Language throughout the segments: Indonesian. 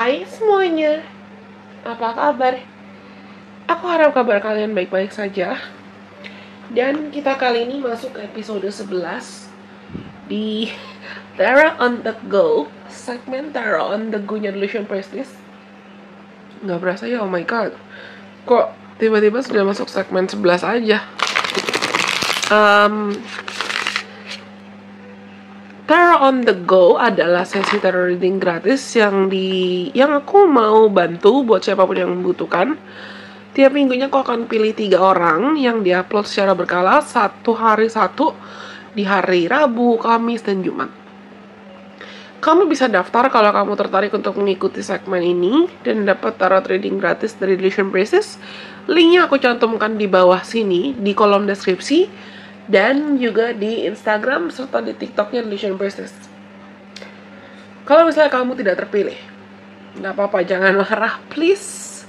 Hai semuanya, apa kabar? Aku harap kabar kalian baik-baik saja. Dan kita kali ini masuk ke episode 11 di Tara on the Go, segmen Tara on the Go-nya Delusion Prestige. Gak berasa ya, oh my god, kok tiba-tiba sudah masuk segmen 11 aja. Tarot on the Go adalah sesi tarot reading gratis yang aku mau bantu buat siapapun yang membutuhkan. Tiap minggunya aku akan pilih 3 orang yang diupload secara berkala, satu hari satu, di hari Rabu, Kamis, dan Jumat. Kamu bisa daftar kalau kamu tertarik untuk mengikuti segmen ini dan dapat tarot reading gratis dari Delusion Prestige. Linknya aku cantumkan di bawah sini di kolom deskripsi dan juga di Instagram serta di TikToknya Delusion Prestige. Kalau misalnya kamu tidak terpilih, nggak apa-apa, jangan marah, please.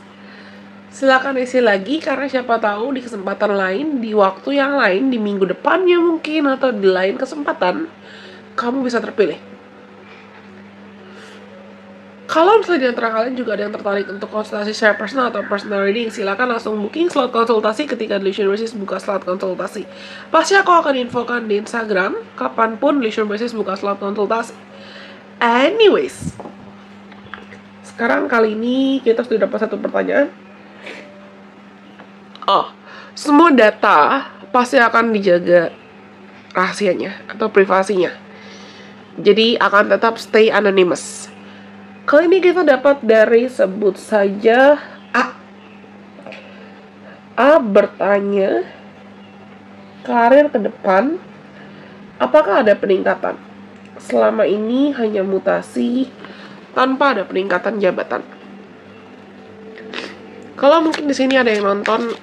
Silakan isi lagi, karena siapa tahu di kesempatan lain, di waktu yang lain, di minggu depannya mungkin, atau di lain kesempatan, kamu bisa terpilih. Kalau misalnya di antara kalian juga ada yang tertarik untuk konsultasi share personal atau personal reading, silakan langsung booking slot konsultasi ketika Delusion Prestige buka slot konsultasi. Pasti aku akan infokan di Instagram kapanpun Delusion Prestige buka slot konsultasi. Anyways, sekarang kali ini kita sudah dapat satu pertanyaan. Semua data pasti akan dijaga rahasianya atau privasinya. Jadi akan tetap stay anonymous. Kali ini kita dapat dari, sebut saja A. A bertanya, karir ke depan, apakah ada peningkatan? Selama ini hanya mutasi tanpa ada peningkatan jabatan. Kalau mungkin di sini ada yang nonton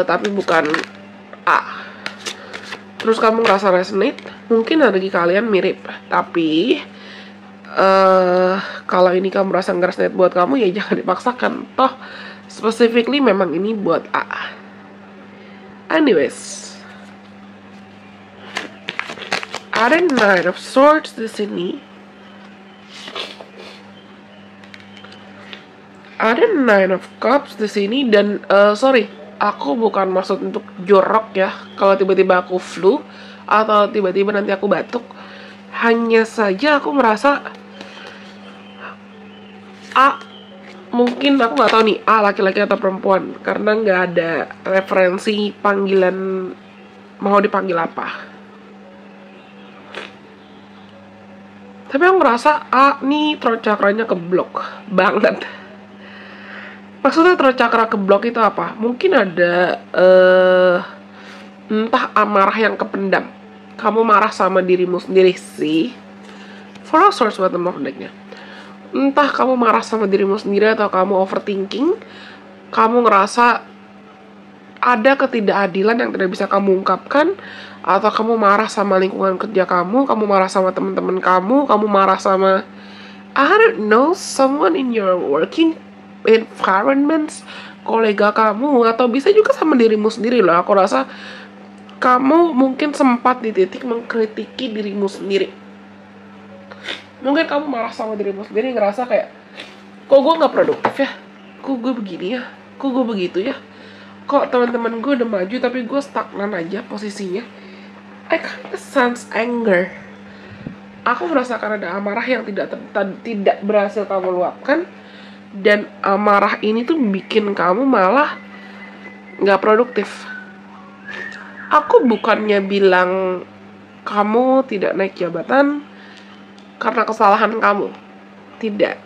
tapi bukan A, terus kamu ngerasa resonate, mungkin ada di kalian mirip, tapi kalau ini kamu merasa nggak resonate buat kamu, ya jangan dipaksakan. Toh specifically memang ini buat A. Anyways, ada Knight of Swords di sini. Ada Nine of Cups di sini, dan sorry, aku bukan maksud untuk jorok ya. Kalau tiba-tiba aku flu atau tiba-tiba nanti aku batuk, hanya saja aku merasa A, mungkin aku nggak tahu nih A laki-laki atau perempuan, karena nggak ada referensi panggilan mau dipanggil apa. Tapi aku ngerasa A nih throat chakranya keblok banget. Maksudnya throat chakra keblok itu apa? Mungkin ada entah amarah yang kependam. Kamu marah sama dirimu sendiri sih. For all sorts bottom of deck-nya. Entah kamu marah sama dirimu sendiri atau kamu overthinking. Kamu ngerasa ada ketidakadilan yang tidak bisa kamu ungkapkan, atau kamu marah sama lingkungan kerja kamu marah sama teman-teman kamu marah sama, I don't know, someone in your working environments, kolega kamu, atau bisa juga sama dirimu sendiri loh. Aku rasa kamu mungkin sempat di titik mengkritiki dirimu sendiri. Mungkin kamu marah sama dirimu sendiri, ngerasa kayak, kok gue gak produktif ya? Kok gue begini ya? Kok gue begitu ya? Kok teman-teman gue udah maju tapi gue stagnan aja posisinya? I kinda sense anger. Aku merasakan ada amarah yang tidak berhasil kamu luapkan, dan amarah ini tuh bikin kamu malah gak produktif. Aku bukannya bilang kamu tidak naik jabatan karena kesalahan kamu, tidak.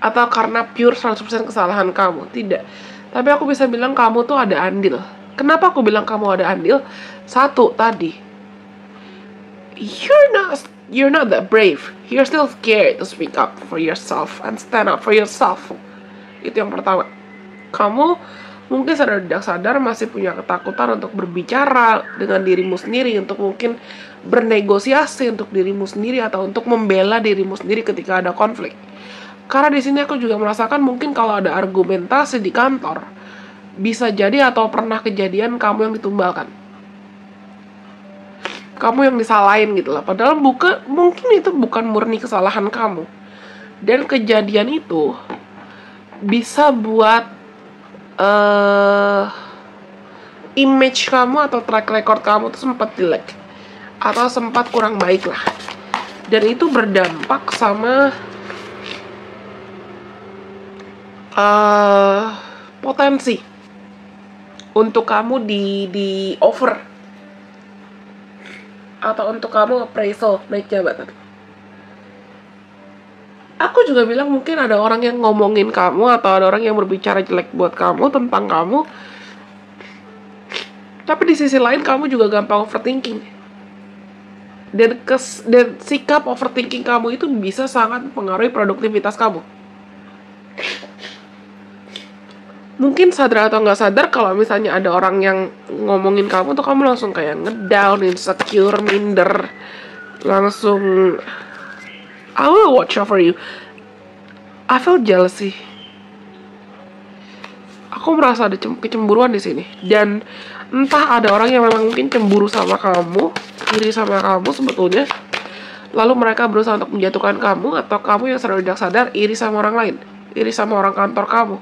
Atau karena pure 100% kesalahan kamu, tidak. Tapi aku bisa bilang kamu tuh ada andil. Kenapa aku bilang kamu ada andil? Satu, tadi, you're not that brave. You're still scared to speak up for yourself and stand up for yourself. Itu yang pertama. Kamu mungkin tidak sadar masih punya ketakutan untuk berbicara dengan dirimu sendiri, untuk mungkin bernegosiasi untuk dirimu sendiri, atau untuk membela dirimu sendiri ketika ada konflik. Karena di sini aku juga merasakan mungkin kalau ada argumentasi di kantor, bisa jadi atau pernah kejadian kamu yang ditumbalkan, kamu yang disalahin gitu lah. Padahal mungkin itu bukan murni kesalahan kamu. Dan kejadian itu bisa buat image kamu atau track record kamu tuh sempat jelek atau sempat kurang baik lah. Dan itu berdampak sama potensi untuk kamu di offer atau untuk kamu appraisal naik jabatan. Aku juga bilang mungkin ada orang yang ngomongin kamu atau ada orang yang berbicara jelek buat kamu tentang kamu. Tapi di sisi lain kamu juga gampang overthinking. Dan sikap overthinking kamu itu bisa sangat mempengaruhi produktivitas kamu. Mungkin sadar atau nggak sadar kalau misalnya ada orang yang ngomongin kamu tuh kamu langsung kayak ngedown, insecure, minder. Langsung I will watch over you. I feel jealousy. Aku merasa ada kecemburuan di sini. Dan entah ada orang yang memang mungkin cemburu sama kamu, iri sama kamu sebetulnya. Lalu mereka berusaha untuk menjatuhkan kamu, atau kamu yang sadar tidak sadar iri sama orang lain, iri sama orang kantor kamu.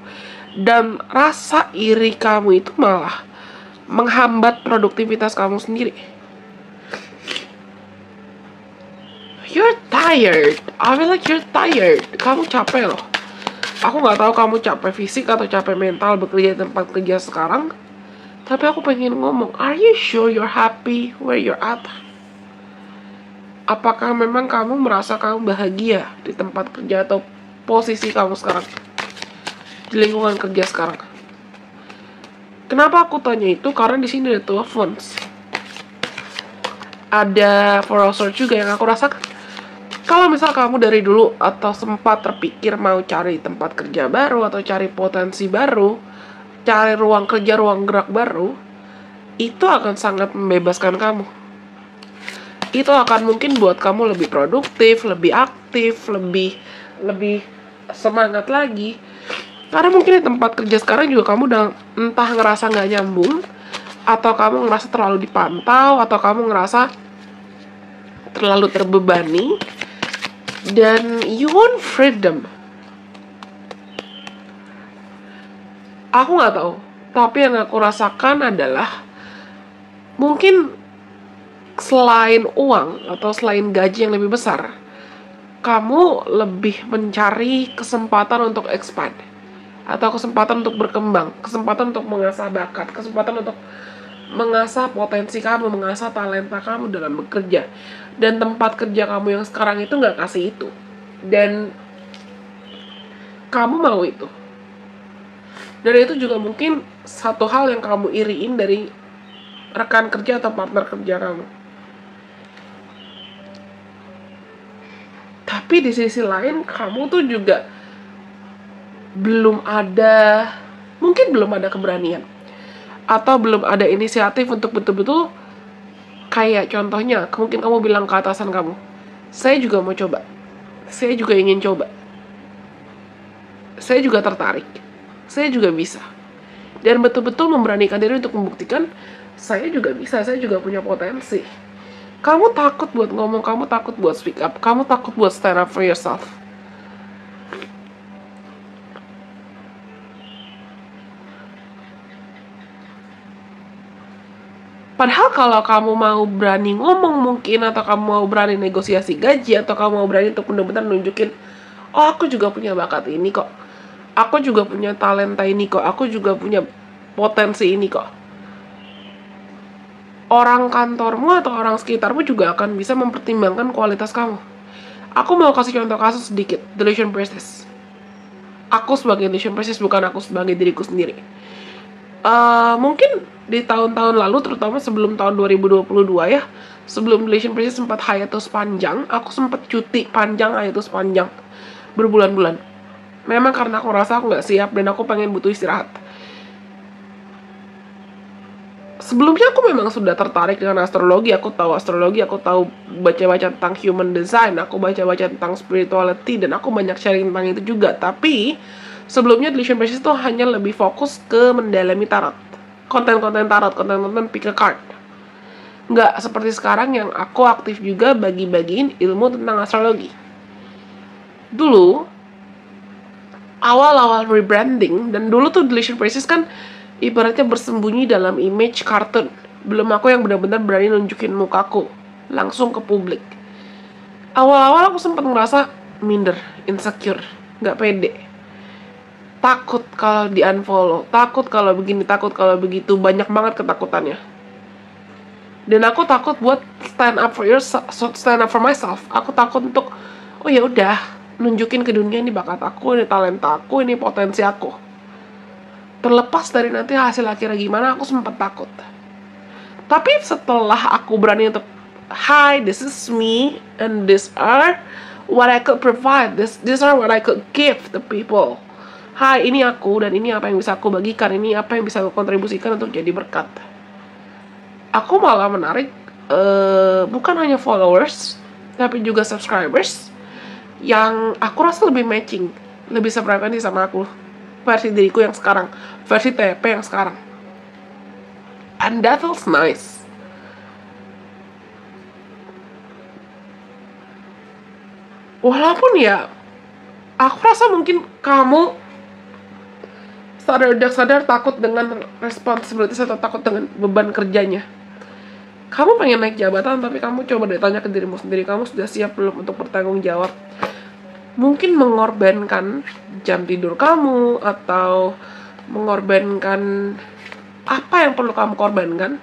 Dan rasa iri kamu itu malah menghambat produktivitas kamu sendiri. You're tired. I feel like you're tired. Kamu capek loh. Aku nggak tahu kamu capek fisik atau capek mental bekerja di tempat kerja sekarang. Tapi aku pengen ngomong, are you sure you're happy where you're at? Apakah memang kamu merasa kamu bahagia di tempat kerja atau posisi kamu sekarang? Di lingkungan kerja sekarang. Kenapa aku tanya itu? Karena di sini ada 12 Wands. Ada Four of Swords juga yang aku rasakan. Kalau misal kamu dari dulu atau sempat terpikir mau cari tempat kerja baru atau cari potensi baru, cari ruang kerja, ruang gerak baru, itu akan sangat membebaskan kamu. Itu akan mungkin buat kamu lebih produktif, lebih aktif, lebih semangat lagi. Karena mungkin di tempat kerja sekarang juga kamu udah entah ngerasa nggak nyambung, atau kamu ngerasa terlalu dipantau, atau kamu ngerasa terlalu terbebani. Dan you want freedom. Aku nggak tahu, tapi yang aku rasakan adalah mungkin selain uang atau selain gaji yang lebih besar, kamu lebih mencari kesempatan untuk expand atau kesempatan untuk berkembang, kesempatan untuk mengasah bakat, kesempatan untuk mengasah potensi kamu, mengasah talenta kamu dalam bekerja. Dan tempat kerja kamu yang sekarang itu nggak kasih itu. Dan kamu mau itu. Dan itu juga mungkin satu hal yang kamu iriin dari rekan kerja atau partner kerja kamu. Tapi di sisi lain, kamu tuh juga mungkin belum ada keberanian. Atau belum ada inisiatif untuk betul-betul kayak contohnya, mungkin kamu bilang ke atasan kamu, saya juga mau coba, saya juga ingin coba, saya juga tertarik, saya juga bisa. Dan betul-betul memberanikan diri untuk membuktikan, saya juga bisa, saya juga punya potensi. Kamu takut buat ngomong, kamu takut buat speak up, kamu takut buat stand up for yourself. Padahal kalau kamu mau berani ngomong mungkin, atau kamu mau berani negosiasi gaji, atau kamu mau berani untuk benar-benar nunjukin, oh aku juga punya bakat ini kok, aku juga punya talenta ini kok, aku juga punya potensi ini kok. Orang kantormu atau orang sekitarmu juga akan bisa mempertimbangkan kualitas kamu. Aku mau kasih contoh kasus sedikit, Delusion Princess. Aku sebagai Delusion Princess, bukan aku sebagai diriku sendiri. Mungkin di tahun-tahun lalu, terutama sebelum tahun 2022 ya, sebelum Delusion Princess sempat hiatus panjang, aku sempat cuti panjang, hiatus panjang berbulan-bulan. Memang karena aku rasa aku nggak siap dan aku pengen butuh istirahat. Sebelumnya aku memang sudah tertarik dengan astrologi, aku tahu astrologi, aku tahu baca-baca tentang human design, aku baca-baca tentang spirituality, dan aku banyak sharing tentang itu juga. Tapi sebelumnya Delusion Princess itu hanya lebih fokus ke mendalami tarot, konten-konten tarot, konten-konten pick a card. Nggak seperti sekarang yang aku aktif juga bagi-bagiin ilmu tentang astrologi. Dulu awal-awal rebranding, dan dulu tuh Delicious Princess kan ibaratnya bersembunyi dalam image kartun. Belum aku yang benar-benar berani nunjukin mukaku langsung ke publik. Awal-awal aku sempat ngerasa minder, insecure, nggak pede. Takut kalau di unfollow, takut kalau begini, takut kalau begitu, banyak banget ketakutannya. Dan aku takut buat stand up for myself. Aku takut untuk, oh ya udah, nunjukin ke dunia ini bakat aku, ini talenta aku, ini potensi aku. Terlepas dari nanti hasil akhirnya gimana, aku sempat takut. Tapi setelah aku berani untuk, hi, this is me, and these are what I could provide, these are what I could give the people. Hai, ini aku, dan ini apa yang bisa aku bagikan, ini apa yang bisa aku kontribusikan untuk jadi berkat. Aku malah menarik bukan hanya followers, tapi juga subscribers yang aku rasa lebih matching, lebih sefrekuensi sama aku, versi diriku yang sekarang, versi TP yang sekarang. And that feels nice. Walaupun ya, aku rasa mungkin kamu sadar takut dengan responsibilities atau takut dengan beban kerjanya. Kamu pengen naik jabatan, tapi kamu coba deh tanya ke dirimu sendiri, kamu sudah siap belum untuk bertanggung jawab? Mungkin mengorbankan jam tidur kamu, atau mengorbankan apa yang perlu kamu korbankan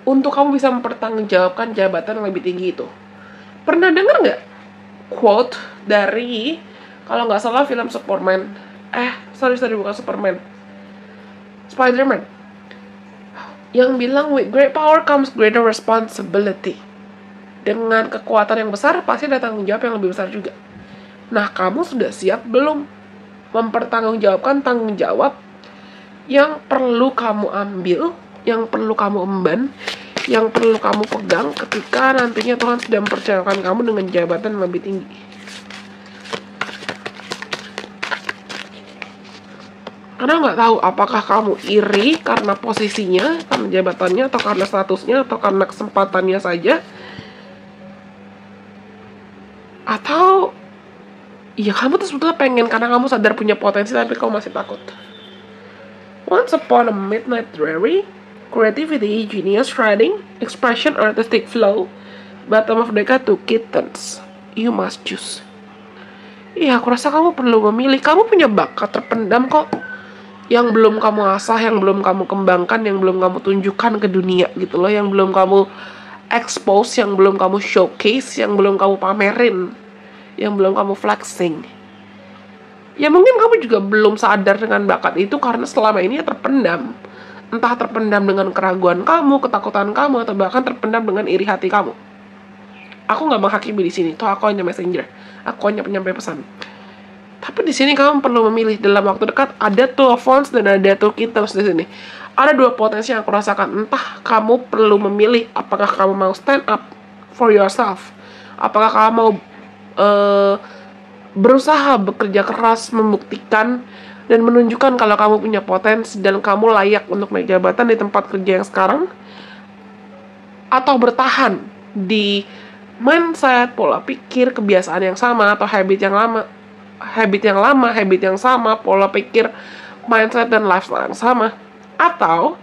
untuk kamu bisa mempertanggungjawabkan jabatan yang lebih tinggi itu. Pernah dengar nggak quote dari, kalau nggak salah, film Superman, bukan Superman, Spider-Man, yang bilang, with great power comes greater responsibility. Dengan kekuatan yang besar pasti ada tanggung jawab yang lebih besar juga. Nah, kamu sudah siap belum mempertanggungjawabkan tanggung jawab yang perlu kamu ambil, yang perlu kamu emban, yang perlu kamu pegang ketika nantinya Tuhan sudah mempercayakan kamu dengan jabatan yang lebih tinggi. Karena nggak tahu apakah kamu iri karena posisinya, karena jabatannya, atau karena statusnya, atau karena kesempatannya saja, atau ya kamu tuh sebetulnya pengen karena kamu sadar punya potensi tapi kamu masih takut. Once upon a midnight dreary, creativity, genius writing, expression, artistic flow, bottom of deck to kittens, you must choose. Iya, aku rasa kamu perlu memilih. Kamu punya bakat terpendam kok, yang belum kamu asah, yang belum kamu kembangkan, yang belum kamu tunjukkan ke dunia gitu loh, yang belum kamu expose, yang belum kamu showcase, yang belum kamu pamerin, yang belum kamu flexing. Ya mungkin kamu juga belum sadar dengan bakat itu karena selama ini ya terpendam. Entah terpendam dengan keraguan kamu, ketakutan kamu, atau bahkan terpendam dengan iri hati kamu. Aku nggak menghakimi di sini, toh aku hanya messenger, aku hanya penyampai pesan. Tapi di sini kamu perlu memilih. Dalam waktu dekat ada two of wands dan ada two kittens di sini. Ada dua potensi yang aku rasakan. Entah kamu perlu memilih apakah kamu mau stand up for yourself, apakah kamu mau berusaha bekerja keras, membuktikan dan menunjukkan kalau kamu punya potensi dan kamu layak untuk naik jabatan di tempat kerja yang sekarang, atau bertahan di mindset, pola pikir, kebiasaan yang sama, atau habit yang sama, pola pikir, mindset, dan lifestyle yang sama. Atau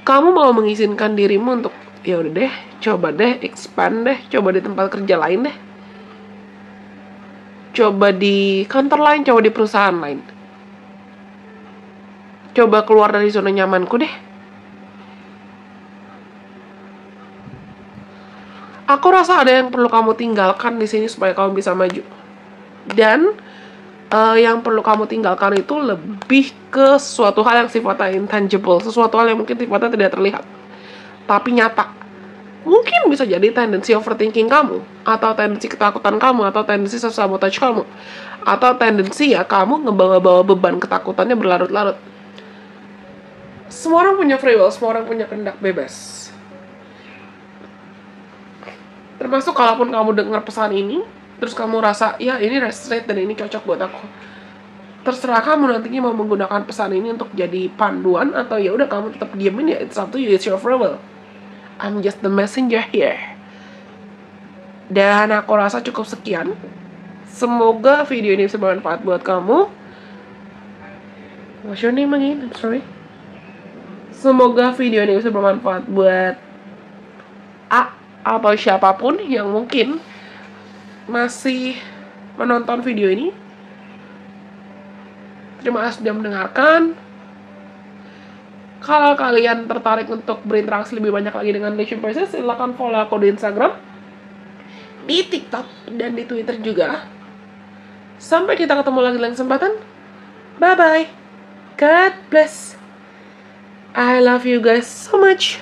kamu mau mengizinkan dirimu untuk, ya udah deh, coba deh, expand deh, coba di tempat kerja lain deh, coba di kantor lain, coba di perusahaan lain, coba keluar dari zona nyamanku deh. Aku rasa ada yang perlu kamu tinggalkan di sini supaya kamu bisa maju. Dan yang perlu kamu tinggalkan itu lebih ke sesuatu hal yang sifatnya intangible, sesuatu hal yang mungkin sifatnya tidak terlihat tapi nyata. Mungkin bisa jadi tendensi overthinking kamu, atau tendensi ketakutan kamu, atau tendensi self-sabotage kamu, atau tendensi ya kamu ngebawa-bawa beban ketakutannya berlarut-larut. Semua orang punya free will, semua orang punya kehendak bebas. Termasuk kalaupun kamu dengar pesan ini, terus kamu rasa, ya ini resonate dan ini cocok buat aku. Terserah kamu nantinya mau menggunakan pesan ini untuk jadi panduan, atau ya udah kamu tetap diemin, ya it's up to you, it's your free will. I'm just the messenger here. Dan aku rasa cukup sekian Semoga video ini bisa bermanfaat buat kamu. What's your name again? I'm sorry. Semoga video ini bisa bermanfaat buat A atau siapapun yang mungkin masih menonton video ini. Terima kasih sudah mendengarkan. Kalau kalian tertarik untuk berinteraksi lebih banyak lagi dengan Leisure Princess, silahkan follow aku di Instagram, di TikTok, dan di Twitter juga. Sampai kita ketemu lagi dalam kesempatan. Bye-bye. God bless. I love you guys so much.